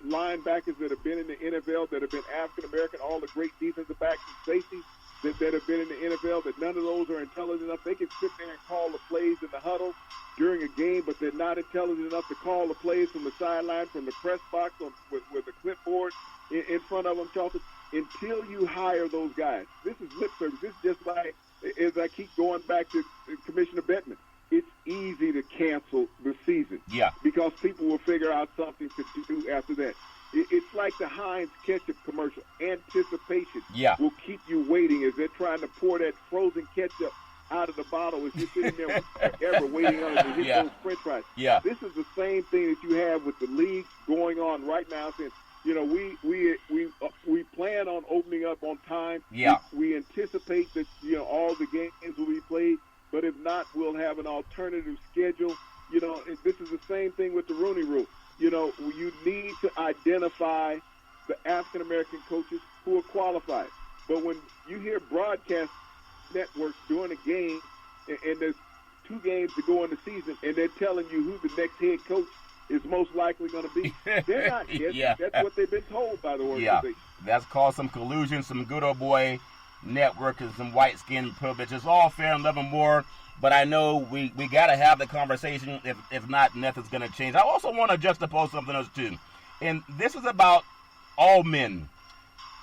linebackers that have been in the NFL, that have been African-American, all the great defensive backs and safeties that have been in the NFL, that none of those are intelligent enough. They can sit there and call the plays in the huddle during a game, but they're not intelligent enough to call the plays from the sideline, from the press box with a clipboard in front of them, Charlton. Until you hire those guys, this is lip service. This is just like, as I keep going back to Commissioner Bettman, it's easy to cancel the season. Yeah. Because people will figure out something to do after that. It's like the Heinz ketchup commercial. Anticipation will keep you waiting as they're trying to pour that frozen ketchup out of the bottle as you're sitting there forever waiting on it to hit those French fries. Yeah. This is the same thing that you have with the league going on right now. Since we plan on opening up on time. Yeah. We anticipate that all the games will be played, but if not, we'll have an alternative schedule. This is the same thing with the Rooney Rule. You need to identify the African-American coaches who are qualified. But when you hear broadcast networks during a game, and there's 2 games to go in the season, and they're telling you who the next head coach is most likely going to be, they're not guessing. That's what they've been told by the organization. That's called some collusion, some good old boy network, and some white-skinned privilege. It's all fair and love and war. But I know we got to have the conversation. If not, nothing's going to change. I also want to juxtapose something else, too. And this is about all men.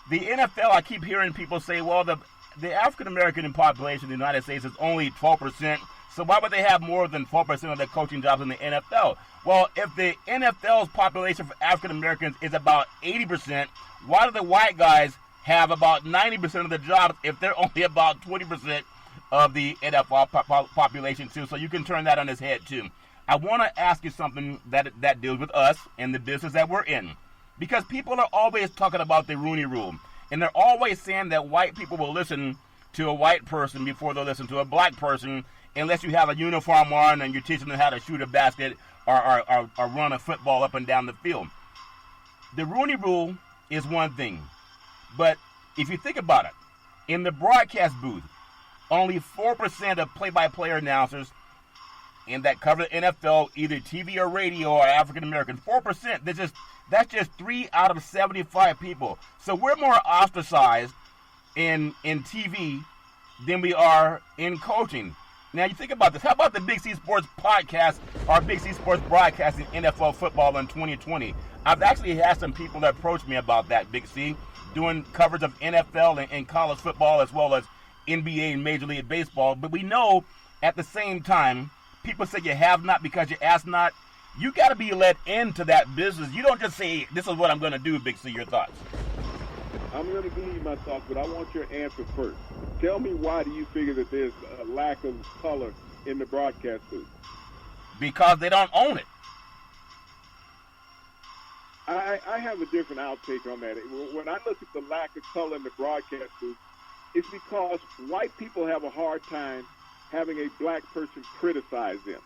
The NFL, I keep hearing people say, well, the African-American population in the United States is only 12%. So why would they have more than 12% of their coaching jobs in the NFL? Well, if the NFL's population for African-Americans is about 80%, why do the white guys have about 90% of the jobs if they're only about 20% of the NFL population, too? So you can turn that on its head, too. I want to ask you something that deals with us and the business that we're in. Because people are always talking about the Rooney Rule. And they're always saying that white people will listen to a white person before they'll listen to a black person, unless you have a uniform on and you're teaching them how to shoot a basket or run a football up and down the field. The Rooney Rule is one thing. But if you think about it, in the broadcast booth, only 4% of play-by-play announcers and that cover the NFL, either TV or radio, are African American. 4%. That's just 3 out of 75 people. So we're more ostracized in TV than we are in coaching. Now, you think about this. How about the Big C Sports podcast, or Big C Sports broadcasting NFL football in 2020? I've actually had some people that approach me about that, Big C, doing coverage of NFL and college football as well as NBA and Major League Baseball. But we know at the same time, people say you have not because you ask not. You got to be let into that business. You don't just say, this is what I'm going to do, Big C. Your thoughts? I'm going to give you my thoughts, but I want your answer first. Tell me, why do you figure that there's a lack of color in the broadcast booth? Because they don't own it. I have a different outtake on that. When I look at the lack of color in the broadcast booth, it's because white people have a hard time having a black person criticize them.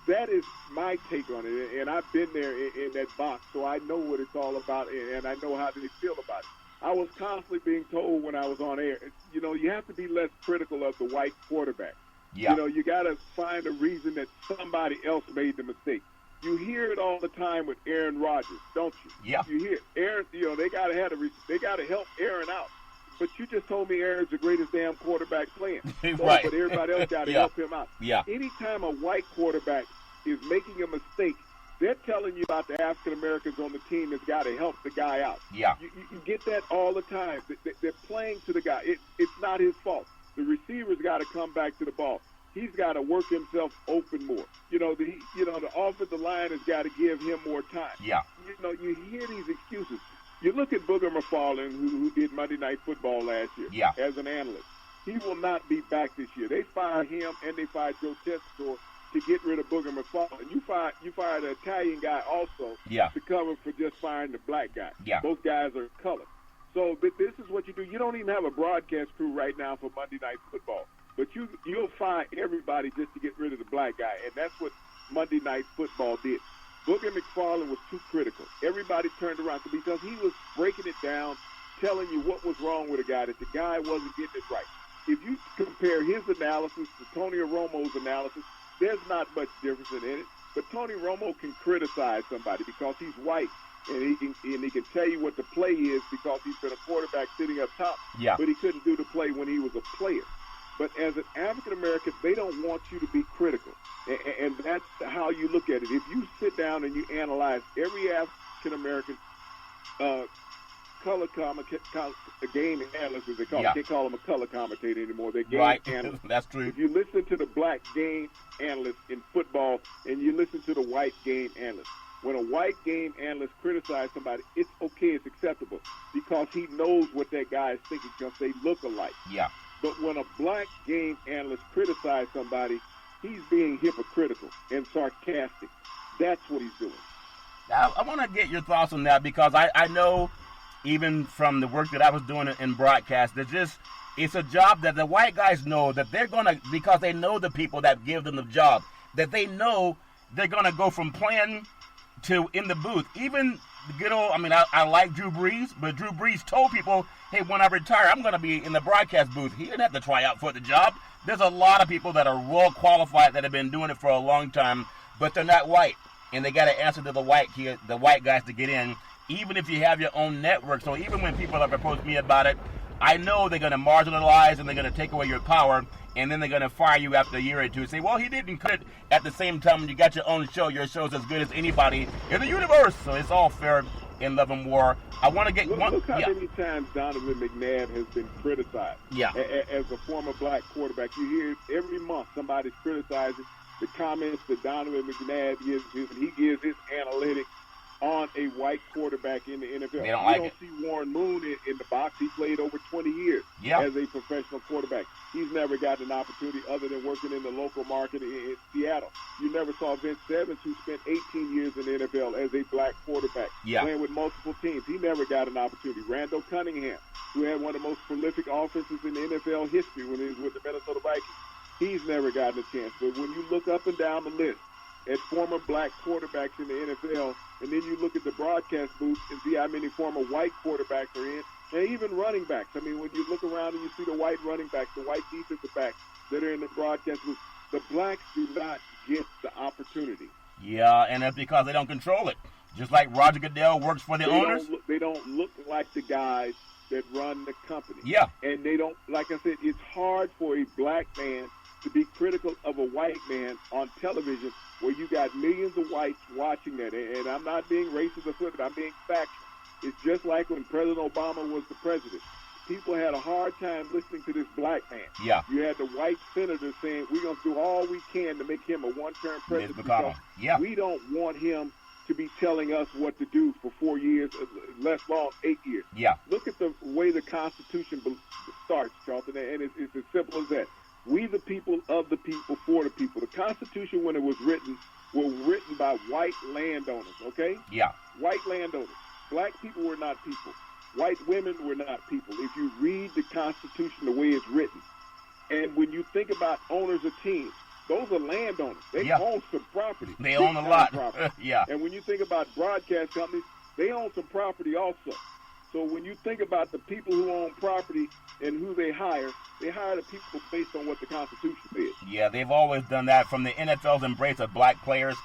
That is my take on it, and I've been there in that box, so I know what it's all about, and I know how they feel about it. I was constantly being told when I was on air, you have to be less critical of the white quarterback. Yeah. You got to find a reason that somebody else made the mistake. You hear it all the time with Aaron Rodgers, don't you? Yeah. You hear Aaron. They got to help Aaron out. But you just told me Aaron's the greatest damn quarterback playing. Right. But everybody else got to help him out. Yeah. Anytime a white quarterback is making a mistake, they're telling you about the African Americans on the team that's got to help the guy out. Yeah. You get that all the time. They're playing to the guy. It's not his fault. The receiver's got to come back to the ball. He's got to work himself open more. The offensive line has got to give him more time. Yeah. You hear these excuses. You look at Booger McFarland, who did Monday Night Football last year as an analyst. He will not be back this year. They fired him and they fired Joe Tessitore to get rid of Booger McFarland. You fired an Italian guy also to cover for just firing the black guy. Yeah. Both guys are colored. So this is what you do. You don't even have a broadcast crew right now for Monday Night Football. But you'll fire everybody just to get rid of the black guy, and that's what Monday Night Football did. Booger McFarland was too critical. Everybody turned around because he was breaking it down, telling you what was wrong with the guy, that the guy wasn't getting it right. If you compare his analysis to Tony Romo's analysis, there's not much difference in it. But Tony Romo can criticize somebody because he's white, and he can tell you what the play is because he's been a quarterback sitting up top. Yeah. But he couldn't do the play when he was a player. But as an African American, they don't want you to be critical, and that's how you look at it. If you sit down and you analyze every African American color game analyst, as they call it, they call them a color commentator anymore. They're game analysts. That's true. If you listen to the black game analyst in football and you listen to the white game analyst, when a white game analyst criticizes somebody, it's okay, it's acceptable, because he knows what that guy is thinking because they look alike. Yeah. But when a black game analyst criticizes somebody, he's being hypocritical and sarcastic. That's what he's doing. Now, I want to get your thoughts on that because I know even from the work that I was doing in broadcast, it's a job that the white guys know that they're going to, because they know the people that give them the job, that they know they're going to go from playing to in the booth. Even the good old, I like Drew Brees, but Drew Brees told people, hey, when I retire, I'm going to be in the broadcast booth. He didn't have to try out for the job. There's a lot of people that are well qualified that have been doing it for a long time, but they're not white. And they got to answer to the white guys to get in, even if you have your own network. So even when people have approached me about it, I know they're going to marginalize and they're going to take away your power, and then they're going to fire you after a year or two. Say, well, he didn't cut it at the same time when you got your own show. Your show's as good as anybody in the universe. So it's all fair in love and war. I want to get Look how many times Donovan McNabb has been criticized. Yeah. As a former black quarterback, you hear every month somebody's criticizing the comments that Donovan McNabb gives. He gives his analytics on a white quarterback in the NFL. They don't you don't see Warren Moon in the box. He played over 20 years as a professional quarterback. He's never gotten an opportunity other than working in the local market in Seattle. You never saw Vince Evans, who spent 18 years in the NFL as a black quarterback, playing with multiple teams. He never got an opportunity. Randall Cunningham, who had one of the most prolific offenses in the NFL history when he was with the Minnesota Vikings, he's never gotten a chance. But when you look up and down the list at former black quarterbacks in the NFL, and then you look at the broadcast booth and see how many former white quarterbacks are in, and even running backs. When you look around and you see the white running backs, the white defensive backs that are in the broadcast booth, the blacks do not get the opportunity. Yeah, and that's because they don't control it. Just like Roger Goodell works for the owners? They don't look like the guys that run the company. Yeah. And they don't, like I said, it's hard for a black man to be critical of a white man on television where you got millions of whites watching that. And I'm not being racist or flippant, I'm being factual. It's just like when President Obama was the president. People had a hard time listening to this black man. Yeah. You had the white senators saying, we're going to do all we can to make him a one-term president. McConnell. Yeah. We don't want him to be telling us what to do for 4 years, less long, 8 years. Yeah. Look at the way the Constitution starts, Charlton, and it's as simple as that. We the people, of the people, for the people. The Constitution, when it was written by white landowners, okay? Yeah. White landowners. Black people were not people. White women were not people. If you read the Constitution the way it's written, and when you think about owners of teams, those are landowners. They own some property. They own a lot. Yeah. And when you think about broadcast companies, they own some property also. So when you think about the people who own property and who they hire the people based on what the Constitution says. Yeah, they've always done that, from the NFL's embrace of black players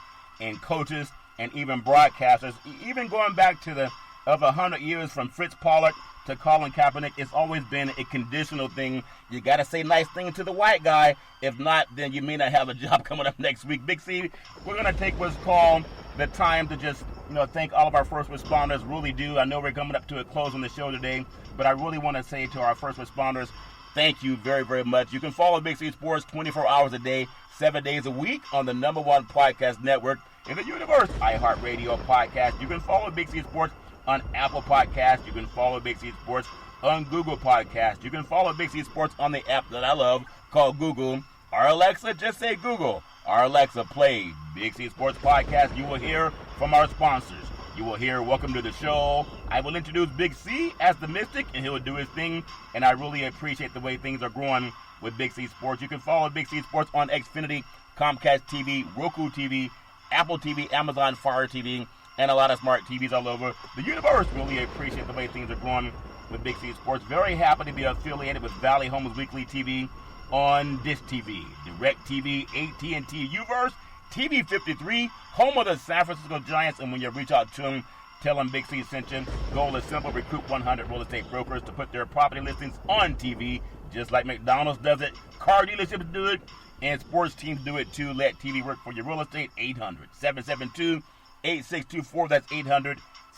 and coaches and even broadcasters. Even going back to the 100 years from Fritz Pollard to Colin Kaepernick, it's always been a conditional thing. You got to say nice things to the white guy. If not, then you may not have a job coming up next week. Big C, we're going to take what's called the time to just, thank all of our first responders. Really do. I know we're coming up to a close on the show today, but I really want to say to our first responders, thank you very, very much. You can follow Big C Sports 24 hours a day, 7 days a week on the #1 podcast network in the universe, iHeartRadio podcast. You can follow Big C Sports on Apple Podcasts. You can follow Big C Sports on Google Podcasts. You can follow Big C Sports on the app that I love called Google. Our Alexa, just say Google. Our Alexa, play Big C Sports Podcast. You will hear from our sponsors. You will hear Welcome to the Show. I will introduce Big C as the Mystic, and he will do his thing. And I really appreciate the way things are growing with Big C Sports. You can follow Big C Sports on Xfinity, Comcast TV, Roku TV, Apple TV, Amazon Fire TV, and a lot of smart TVs all over the universe. Really appreciate the way things are growing with Big C Sports. Very happy to be affiliated with Valley Homes Weekly TV on Dish TV, DirecTV, AT&T Uverse, TV 53, home of the San Francisco Giants. And when you reach out to them, tell them Big C sent you. Goal is simple: recruit 100 real estate brokers to put their property listings on TV, just like McDonald's does it. Car dealerships do it, and sports teams do it too. Let TV work for your real estate. 800-772-8624. That's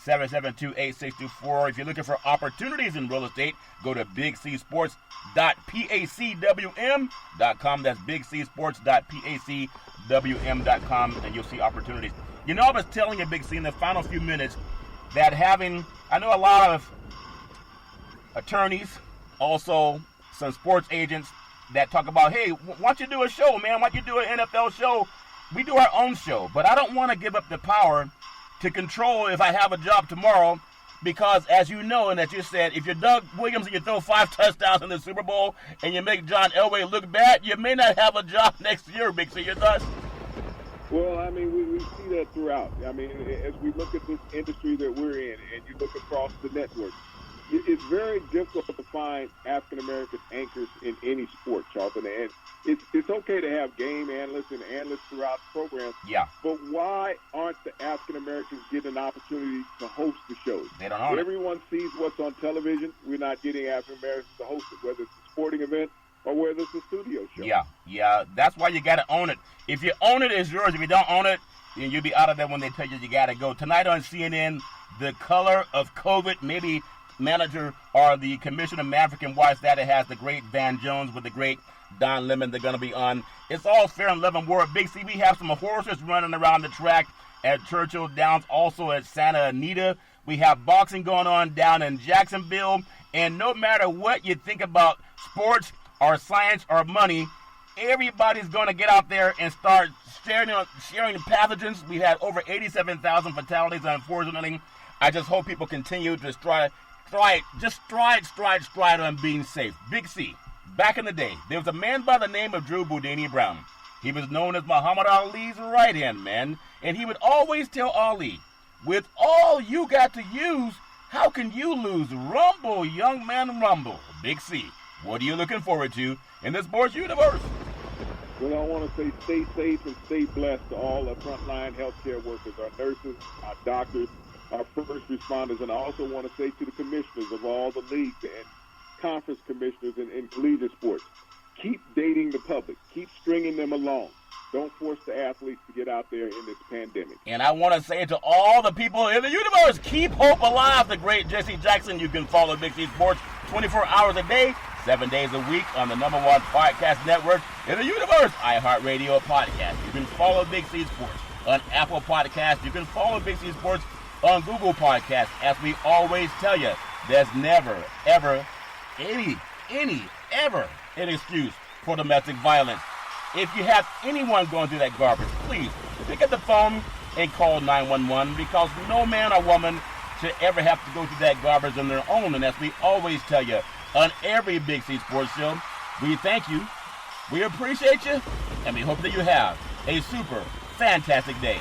800-772-8624. If you're looking for opportunities in real estate, go to bigcsports.pacwm.com. That's bigcsports.pacwm.com, and you'll see opportunities. I was telling you, Big C, in the final few minutes that I know a lot of attorneys, also some sports agents that talk about, hey, why don't you do a show, man? Why don't you do an NFL show? We do our own show, but I don't want to give up the power to control if I have a job tomorrow, because as you know, and as you said, if you're Doug Williams and you throw 5 touchdowns in the Super Bowl and you make John Elway look bad, you may not have a job next year, Big C. Your thoughts? Well, I mean, we see that throughout. I mean, as we look at this industry that we're in and you look across the network, it's very difficult to find African-American anchors in any sport, Charlton. And it's okay to have game analysts and analysts throughout the program. Yeah. But why aren't the African-Americans getting an opportunity to host the shows? They don't own it. Everyone sees what's on television. We're not getting African-Americans to host it, whether it's a sporting event or whether it's a studio show. Yeah. That's why you got to own it. If you own it, it's yours. If you don't own it, then you'll be out of there when they tell you got to go. Tonight on CNN, the color of COVID, maybe manager or the commissioner Maverick and watch that. It has the great Van Jones with the great Don Lemon. They're going to be on. It's all fair and love and war. Big C, we have some horses running around the track at Churchill Downs, also at Santa Anita. We have boxing going on down in Jacksonville. And no matter what you think about sports or science or money, everybody's going to get out there and start sharing pathogens. We had over 87,000 fatalities, unfortunately. I just hope people continue to stride on being safe. Big C, back in the day, there was a man by the name of Drew Boudini Brown. He was known as Muhammad Ali's right-hand man, and he would always tell Ali, with all you got to use, how can you lose? Rumble, young man, rumble. Big C, what are you looking forward to in the sports universe? Well, I want to say stay safe and stay blessed to all the frontline healthcare workers, our nurses, our doctors, our first responders. And I also want to say to the commissioners of all the leagues and conference commissioners in collegiate sports, keep dating the public. Keep stringing them along. Don't force the athletes to get out there in this pandemic. And I want to say to all the people in the universe, keep hope alive. The great Jesse Jackson. You can follow Big C Sports 24 hours a day, 7 days a week on the #1 podcast network in the universe, iHeartRadio podcast. You can follow Big C Sports on Apple Podcasts. You can follow Big C Sports on Google Podcasts. As we always tell you, there's never, ever, ever an excuse for domestic violence. If you have anyone going through that garbage, please pick up the phone and call 911, because no man or woman should ever have to go through that garbage on their own. And as we always tell you on every Big C Sports show, we thank you, we appreciate you, and we hope that you have a super fantastic day.